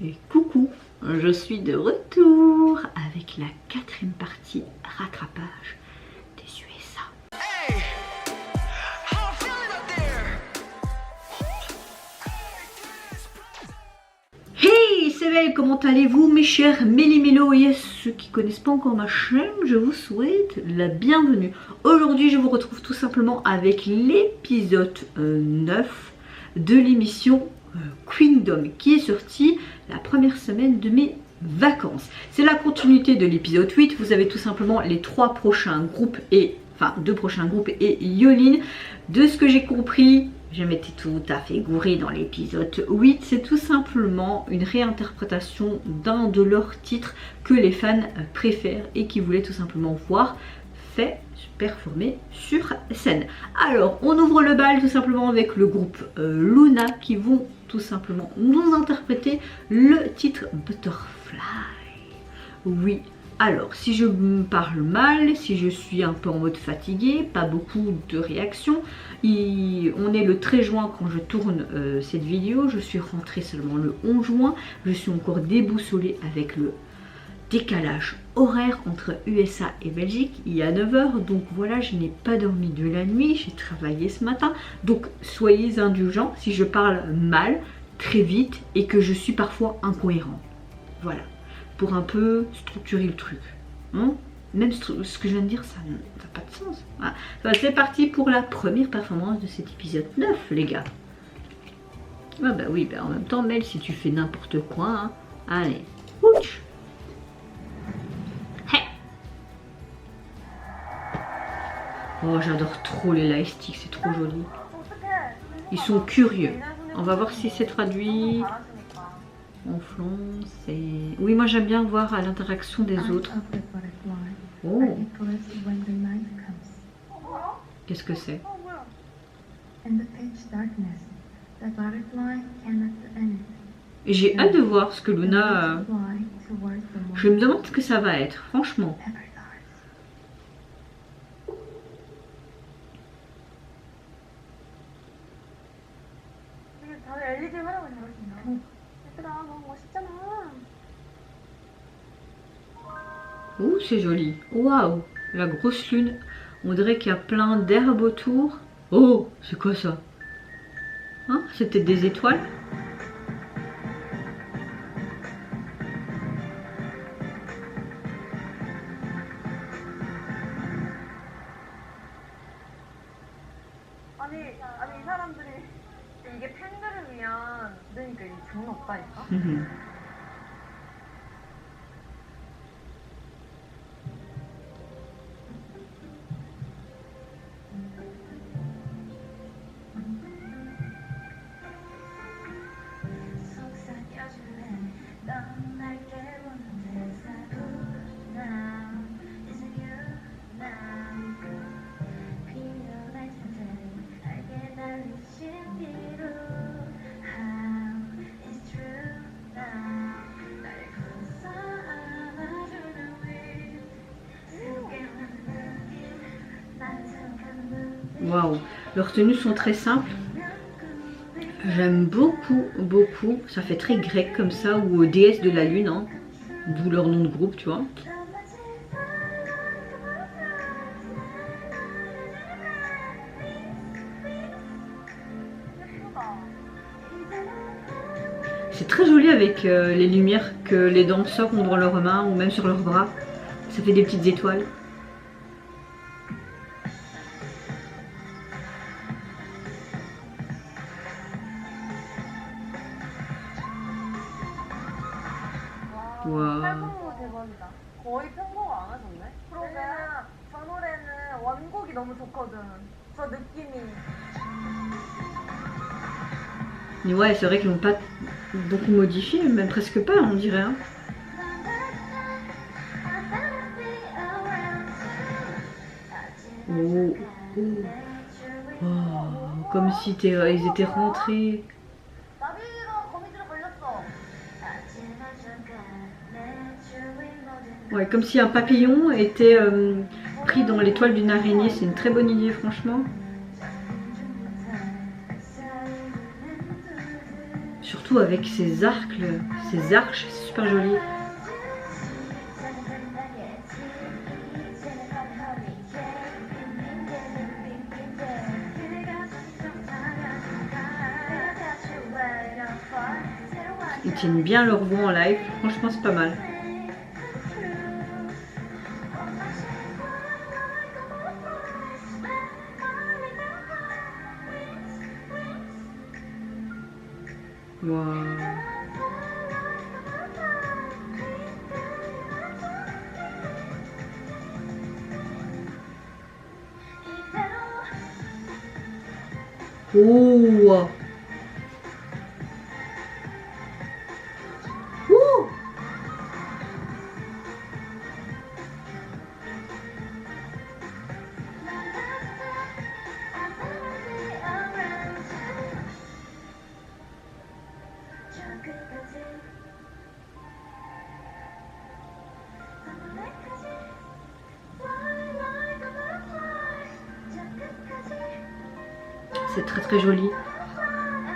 Et coucou, je suis de retour avec la 4e partie rattrapage des USA. Hey, c'est Belle, comment allez-vous mes chers Méli-Mélo? Et à ceux qui connaissent pas encore ma chaîne, je vous souhaite la bienvenue. Aujourd'hui, je vous retrouve tout simplement avec l'épisode 9 de l'émission Queendom qui est sorti la première semaine de mes vacances. C'est la continuité de l'épisode 8. Vous avez tout simplement les 3 prochains groupes et enfin 2 prochains groupes et Yoline. De ce que j'ai compris, je m'étais tout à fait gourée dans l'épisode 8. C'est tout simplement une réinterprétation d'un de leurs titres que les fans préfèrent et qui voulaient tout simplement voir fait performer sur scène. Alors on ouvre le bal tout simplement avec le groupe Luna qui vont tout simplement nous interpréter le titre Butterfly. Oui, alors si je me parle mal, si je suis un peu en mode fatigué, pas beaucoup de réactions, on est le 13 juin quand je tourne cette vidéo, je suis rentrée seulement le 11 juin, je suis encore déboussolée avec le décalage horaire entre USA et Belgique, il y a 9 h, donc voilà, je n'ai pas dormi de la nuit, j'ai travaillé ce matin, donc soyez indulgents si je parle mal, très vite et que je suis parfois incohérent. Voilà, pour un peu structurer le truc. Hein, même ce que je viens de dire, ça n'a pas de sens. Voilà. Enfin, c'est parti pour la première performance de cet épisode 9, les gars. Ah bah oui, bah en même temps, Mel, si tu fais n'importe quoi, hein, allez, ouch. Oh, j'adore trop les lightsticks, c'est trop joli. Ils sont curieux. On va voir si c'est traduit en français. Oui, moi j'aime bien voir à l'interaction des autres. Oh. Qu'est-ce que c'est? Et j'ai hâte de voir ce que Luna... Je me demande ce que ça va être, franchement. Oh, c'est joli. Waouh, la grosse lune. On dirait qu'il y a plein d'herbes autour. Oh, c'est quoi ça? Hein, c'est peut-être des étoiles? Waouh, leurs tenues sont très simples. J'aime beaucoup, beaucoup. Ça fait très grec comme ça, ou déesse de la lune, hein, d'où leur nom de groupe, tu vois. C'est très joli avec les lumières que les danseurs ont dans leurs mains ou même sur leurs bras. Ça fait des petites étoiles. 와. 탈북로 대박이다. 거의 편곡 안 하셨네? 그러게. 저 노래는 원곡이 너무 좋거든. 저 느낌이. Mais ouais, c'est vrai qu'ils n'ont pas beaucoup modifié, même presque pas, on dirait. Hein. Oh. Oh. Comme si ils étaient rentrés. Ouais, comme si un papillon était pris dans l'étoile d'une araignée. C'est une très bonne idée, franchement. Surtout surtout avec ces arcs, ces arches, c'est super joli. Ils tiennent bien leur voix en live, franchement c'est pas mal. Wow. Oh. C'est très très joli.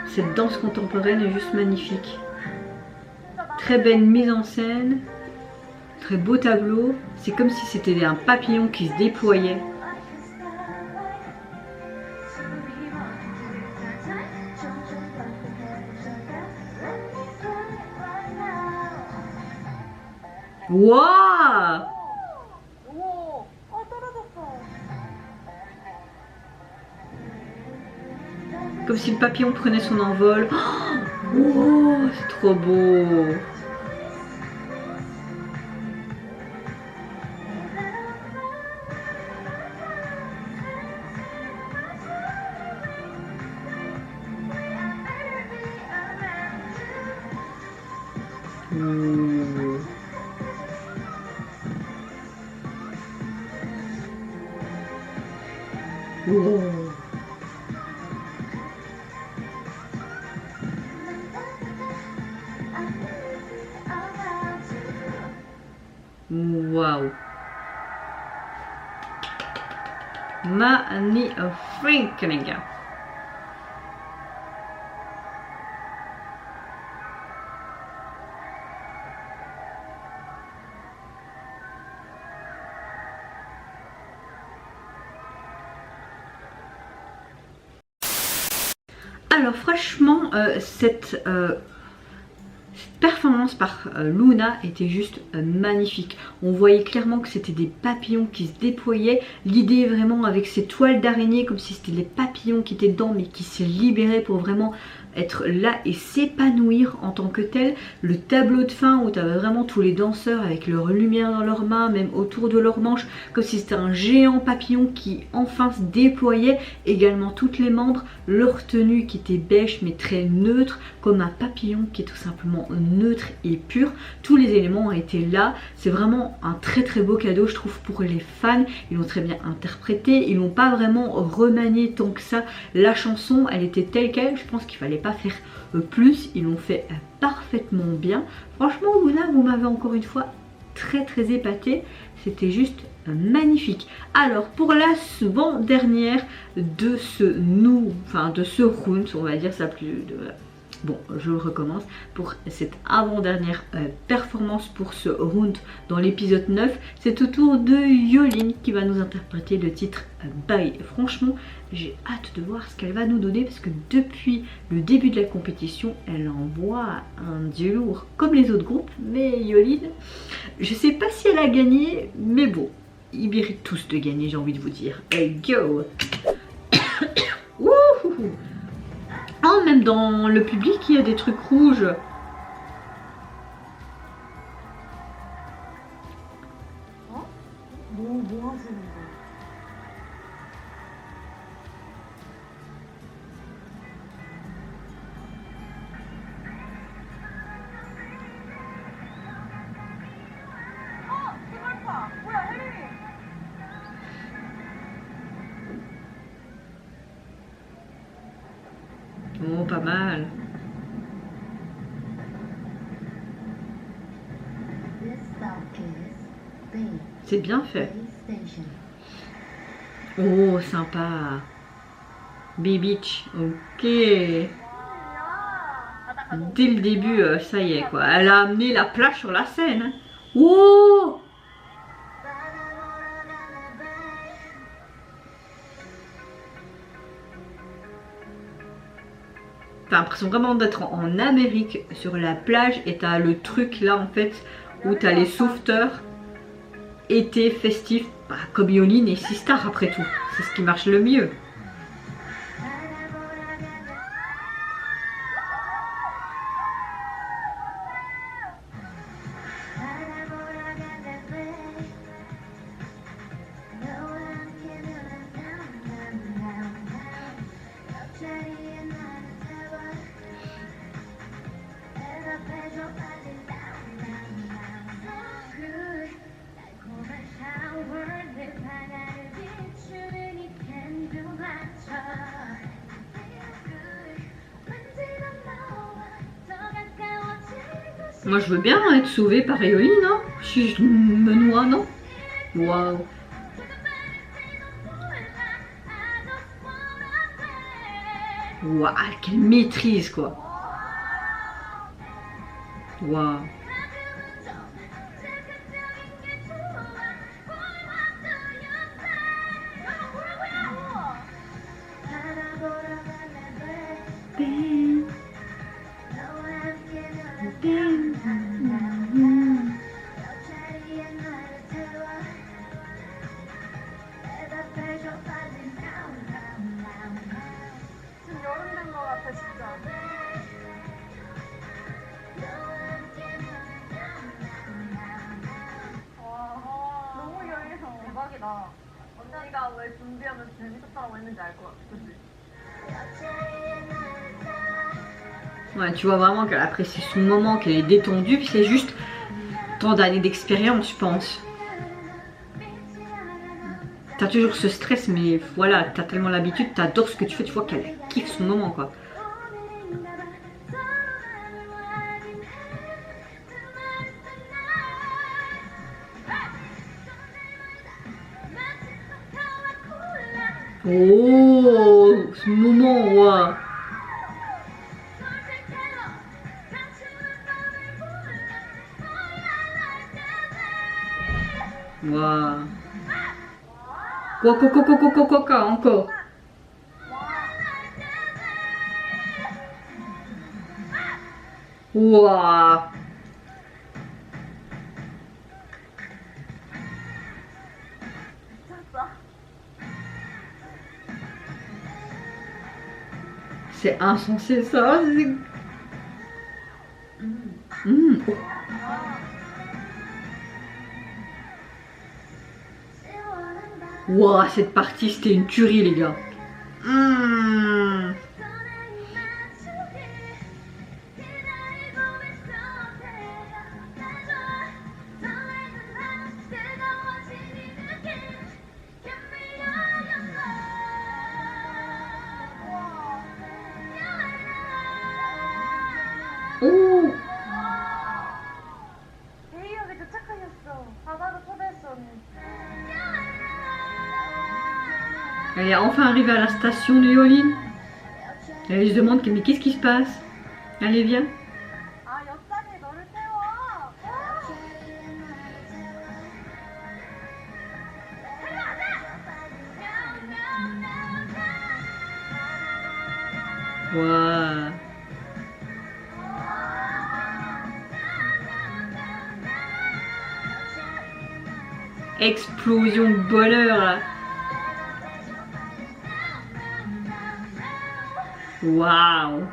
Cette danse contemporaine est juste magnifique. Très belle mise en scène. Très beau tableau. C'est comme si c'était un papillon qui se déployait. Waouh! Comme si le papillon prenait son envol. Oh, c'est trop beau. Oh. Waouh. Magnifique, les gars. Alors franchement, cette performance par Luna était juste magnifique. On voyait clairement que c'était des papillons qui se déployaient. L'idée vraiment avec ces toiles d'araignée, comme si c'était les papillons qui étaient dedans mais qui se libéraient pour vraiment être là et s'épanouir en tant que tel. Le tableau de fin où tu avais vraiment tous les danseurs avec leur lumière dans leurs mains, même autour de leurs manches, comme si c'était un géant papillon qui enfin se déployait. Également toutes les membres, leur tenue qui était beige mais très neutre, comme un papillon qui est tout simplement neutre et pur. Tous les éléments ont été là. C'est vraiment un très très beau cadeau je trouve pour les fans. Ils l'ont très bien interprété, ils n'ont pas vraiment remanié tant que ça la chanson, elle était telle quelle. Je pense qu'il fallait pas faire plus, ils l'ont fait parfaitement bien. Franchement Luna, vous m'avez encore une fois très très épaté, c'était juste magnifique. Alors pour la dernière de ce round, on va dire ça plus de... Bon, je recommence pour cette avant-dernière performance pour ce round dans l'épisode 9. C'est au tour de Yolin qui va nous interpréter le titre Bye. Franchement, j'ai hâte de voir ce qu'elle va nous donner parce que depuis le début de la compétition, elle envoie un dieu lourd comme les autres groupes. Mais Yolin, je sais pas si elle a gagné, mais bon, ils méritent tous de gagner, j'ai envie de vous dire. Hey, go! Wouhou! Oh, même dans le public, il y a des trucs rouges. Oh, pas mal. C'est bien fait. Oh, sympa. B-Beach, ok. Dès le début, ça y est quoi. Elle a amené la plage sur la scène. Hein. Wow! T'as l'impression vraiment d'être en Amérique sur la plage et t'as le truc là en fait où t'as les sauveteurs été festifs, bah, comme Yoline et Sistar après tout. C'est ce qui marche le mieux. Moi je veux bien être sauvée par Yoline, hein, si je me noie, non? Waouh! Waouh, quelle maîtrise quoi! Waouh! 지금 여름 된 거 같아 진짜. 와, 너무 여행해서 대박이다. 언니가 왜 준비하면서 재밌었다고 했는지 알 것 같아, 그치? Ouais, tu vois vraiment qu'elle apprécie son moment, qu'elle est détendue, puis c'est juste tant d'années d'expérience, je pense. T'as toujours ce stress, mais voilà, t'as tellement l'habitude, t'adores ce que tu fais, tu vois qu'elle kiffe son moment, quoi. Oh, ce moment, ouais. Waouh. Quoi, encore. Waouh. C'est insensé ça. Oh. Wow, cette partie c'était une tuerie les gars. 오! 데이역에 도착하셨어. 바다로 초대했어 언니. Elle est enfin arrivée à la station de Yoline. Elle se demande mais qu'est-ce qui se passe? Allez viens. 아 옆자리에 너를 태워. Waouh. Explosion de bonheur là. Waouh.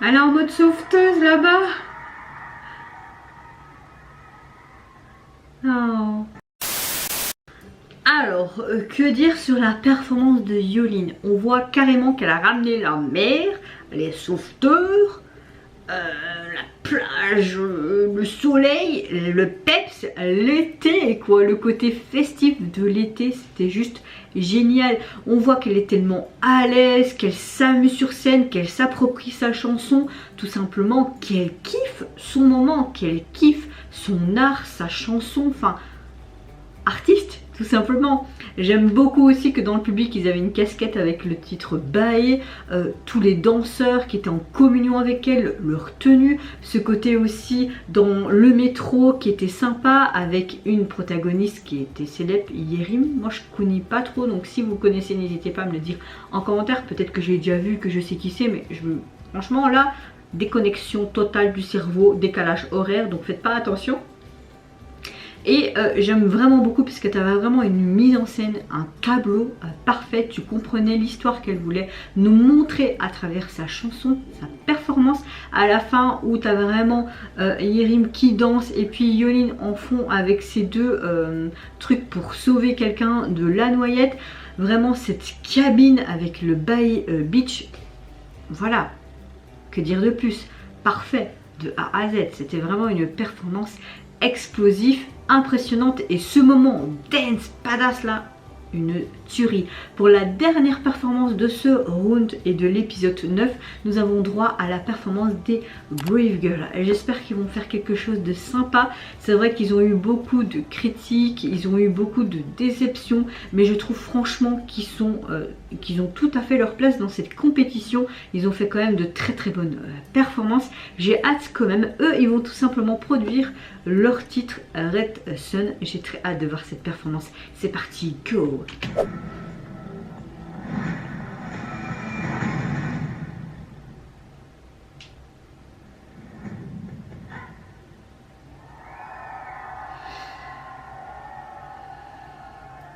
Elle est en mode sauveteuse là-bas. Oh. Alors, que dire sur la performance de Yoline? On voit carrément qu'elle a ramené la mer, les sauveteurs, la plage, nuages, le soleil, le peps, l'été quoi, le côté festif de l'été, c'était juste génial. On voit qu'elle est tellement à l'aise, qu'elle s'amuse sur scène, qu'elle s'approprie sa chanson, tout simplement qu'elle kiffe son moment, qu'elle kiffe son art, sa chanson, enfin artiste tout simplement. J'aime beaucoup aussi que dans le public ils avaient une casquette avec le titre Bae, tous les danseurs qui étaient en communion avec elle, leur tenue, ce côté aussi dans le métro qui était sympa avec une protagoniste qui était célèbre, Yerim. Moi je connais pas trop, donc si vous connaissez n'hésitez pas à me le dire en commentaire, peut-être que j'ai déjà vu, que je sais qui c'est, mais franchement là, déconnexion totale du cerveau, décalage horaire, donc faites pas attention. Et j'aime vraiment beaucoup parce que tu avais vraiment une mise en scène, un tableau parfait. Tu comprenais l'histoire qu'elle voulait nous montrer à travers sa chanson, sa performance. À la fin où tu as vraiment Yerim qui danse et puis Yolin en fond avec ses deux trucs pour sauver quelqu'un de la noyette. Vraiment cette cabine avec le Bay Beach. Voilà, que dire de plus? Parfait de A à Z. C'était vraiment une performance explosive, impressionnante, et ce moment dance badass là, une tuerie. Pour la dernière performance de ce round et de l'épisode 9, nous avons droit à la performance des Brave Girls. Et j'espère qu'ils vont faire quelque chose de sympa. C'est vrai qu'ils ont eu beaucoup de critiques, ils ont eu beaucoup de déceptions, mais je trouve franchement qu'ils ont tout à fait leur place dans cette compétition. Ils ont fait quand même de très très bonnes performances. J'ai hâte quand même. Eux, ils vont tout simplement produire leur titre Red Sun. J'ai très hâte de voir cette performance. C'est parti, go!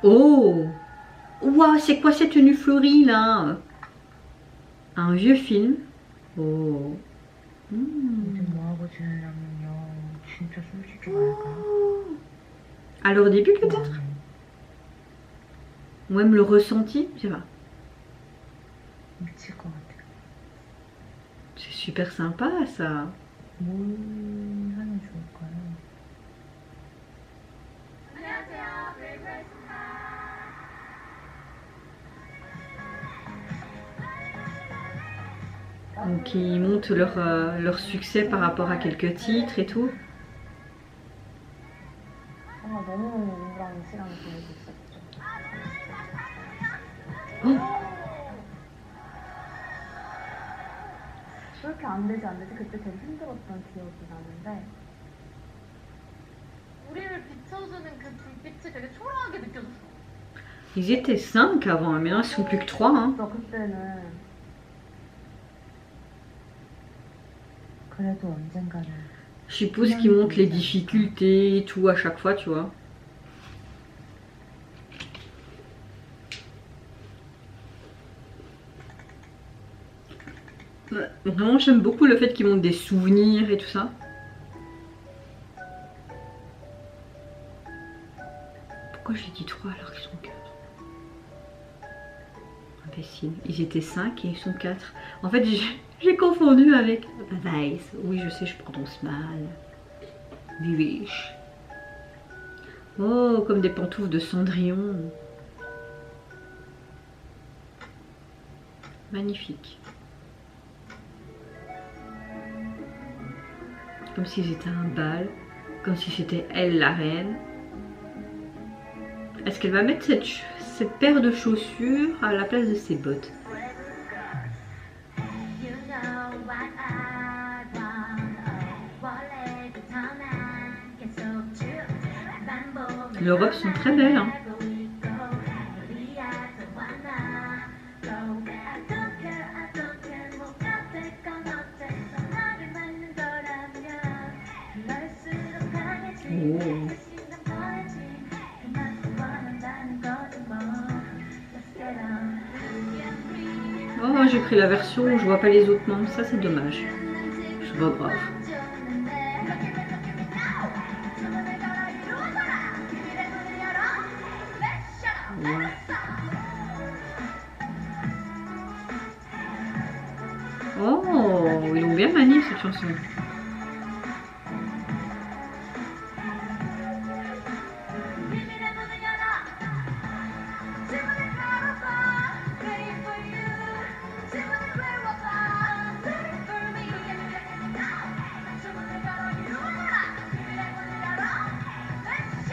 Oh! Waouh, c'est quoi cette tenue fleurie là? Un vieux film. Oh. Alors au début peut-être? Ou même le ressenti, je sais pas. C'est super sympa ça. Donc ils montent leur succès par rapport à quelques titres et tout. Oh. 그렇게 안 되지 그때 되게 힘들었던 기억이 나는데 우리를 비춰주는 그 불빛이 되게 초라하게 느껴졌어. Ils étaient 5 avant, mais maintenant ils sont plus que 3 hein. 그때는 그래도 언젠가는 Je suppose qu'ils montrent les difficultés et tout à chaque fois, tu vois. Vraiment, j'aime beaucoup le fait qu'ils montrent des souvenirs et tout ça. Pourquoi j'ai dit 3 alors qu'ils sont 4? Imbécile. Ils étaient 5 et ils sont 4. En fait, j'ai confondu avec Vice. Oui, je sais, je prononce mal. Viviche. Oh, comme des pantoufles de Cendrillon. Magnifique. Comme si c'était un bal. Comme si c'était elle la reine. Est-ce qu'elle va mettre cette paire de chaussures à la place de ses bottes? Les robes sont très belles hein. Oh. Oh, j'ai pris la version où je vois pas les autres membres, ça c'est dommage. C'est pas grave. Ouais. Oh, ils ont bien manié cette chanson.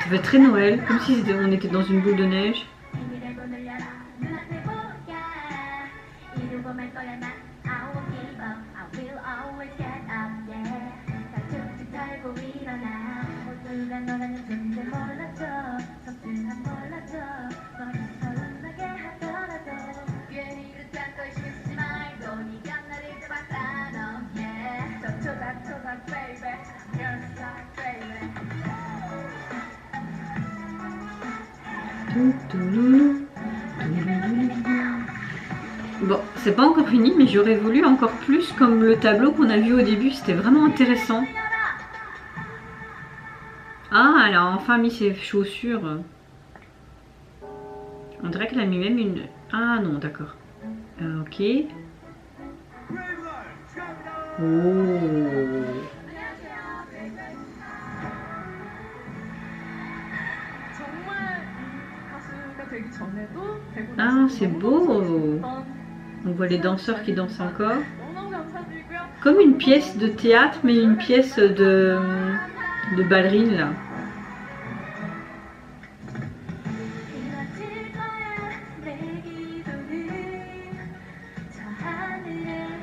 Ça fait très Noël, comme si on était dans une boule de neige. Bon, c'est pas encore fini, mais j'aurais voulu encore plus comme le tableau qu'on a vu au début, c'était vraiment intéressant. Ah, elle a enfin mis ses chaussures. On dirait qu'elle a mis même une... Ah non, d'accord. Ok. Oh. Ah, c'est beau. On voit les danseurs qui dansent encore. Comme une pièce de théâtre, mais une pièce de ballerine là.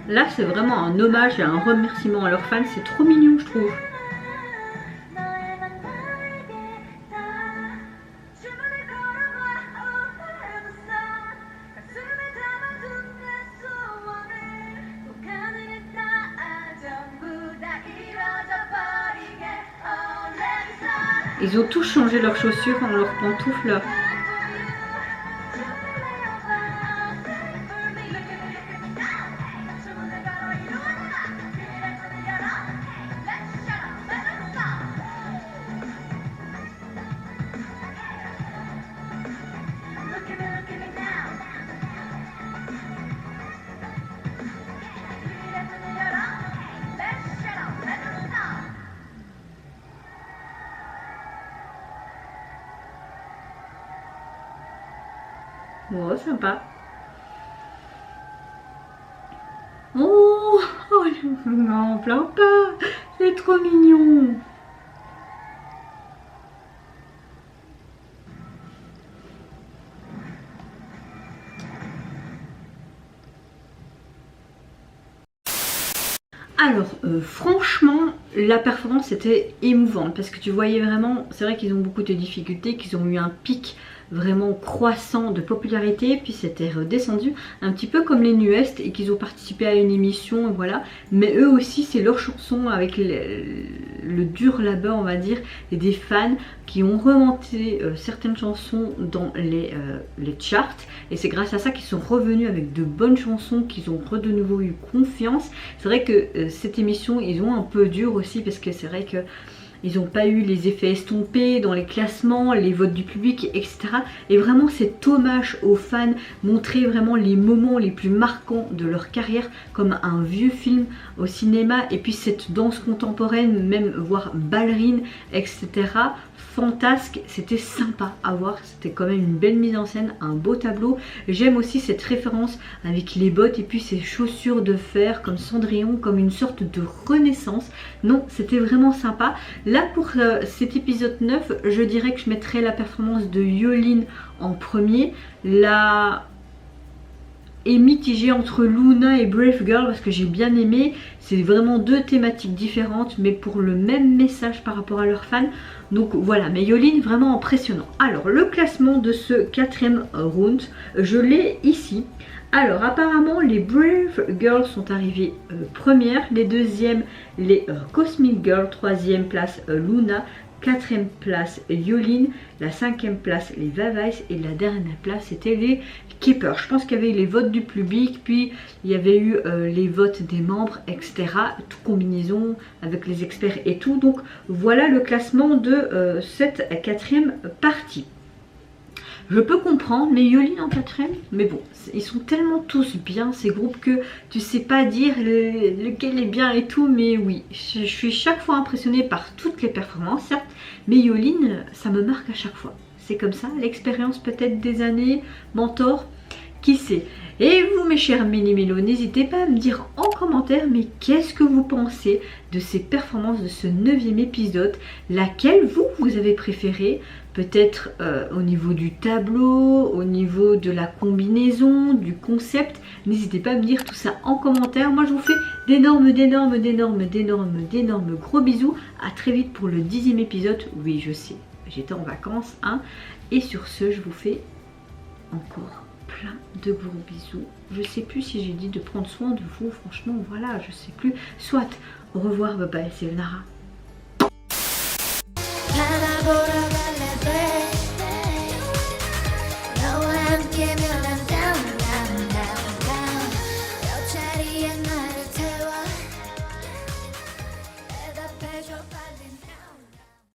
Là, c'est vraiment un hommage et un remerciement à leurs fans. C'est trop mignon, je trouve. Ils ont tous changé leurs chaussures en leurs pantoufles. Oh, sympa. Oh, oh non, pleure pas. C'est trop mignon. Alors, franchement, la performance était émouvante parce que tu voyais vraiment, c'est vrai qu'ils ont beaucoup de difficultés, qu'ils ont eu un pic vraiment croissant de popularité, puis c'était redescendu un petit peu comme les Nuest et qu'ils ont participé à une émission, voilà. Mais eux aussi, c'est leur chanson avec le dur labeur, on va dire, et des fans qui ont remonté certaines chansons dans les charts, et c'est grâce à ça qu'ils sont revenus avec de bonnes chansons, qu'ils ont de nouveau eu confiance. C'est vrai que cette émission, ils ont un peu dur aussi parce que c'est vrai que ils n'ont pas eu les effets estompés dans les classements, les votes du public, etc. Et vraiment cet hommage aux fans, montrer vraiment les moments les plus marquants de leur carrière comme un vieux film au cinéma, et puis cette danse contemporaine, même voire ballerine, etc. Fantasque, c'était sympa à voir, c'était quand même une belle mise en scène, un beau tableau. J'aime aussi cette référence avec les bottes et puis ces chaussures de fer comme Cendrillon, comme une sorte de renaissance. Non, c'était vraiment sympa. Là pour cet épisode 9, je dirais que je mettrais la performance de Yolin en premier. La est mitigée entre Luna et Brave Girl parce que j'ai bien aimé. C'est vraiment deux thématiques différentes mais pour le même message par rapport à leurs fans. Donc voilà, mais Yolin vraiment impressionnant. Alors le classement de ce 4e round, je l'ai ici. Alors apparemment les Brave Girls sont arrivées premières, les deuxièmes les Cosmic Girls, 3e place Luna, 4e place Yolin, la 5e place les Vavice et la dernière place c'était les Keepers. Je pense qu'il y avait eu les votes du public, puis il y avait eu les votes des membres, etc. Tout combinaison avec les experts et tout. Donc voilà le classement de cette 4e partie. Je peux comprendre, mais Yolin en 4e, mais bon, ils sont tellement tous bien ces groupes que tu sais pas dire lequel est bien et tout, mais oui, je suis chaque fois impressionnée par toutes les performances, certes, mais Yolin, ça me marque à chaque fois. C'est comme ça, l'expérience peut-être des années, mentor, qui sait. Et vous mes chers Méli-Mélo, n'hésitez pas à me dire en commentaire, mais qu'est-ce que vous pensez de ces performances de ce 9e épisode? Laquelle vous avez préféré? Peut-être au niveau du tableau, au niveau de la combinaison, du concept. N'hésitez pas à me dire tout ça en commentaire. Moi je vous fais d'énormes gros bisous. À très vite pour le 10e épisode. Oui je sais, j'étais en vacances hein. Et sur ce je vous fais encore plein de gros bisous. Je sais plus si j'ai dit de prendre soin de vous. Franchement voilà, je sais plus. Soit, au revoir, bye bye, c'est Nara.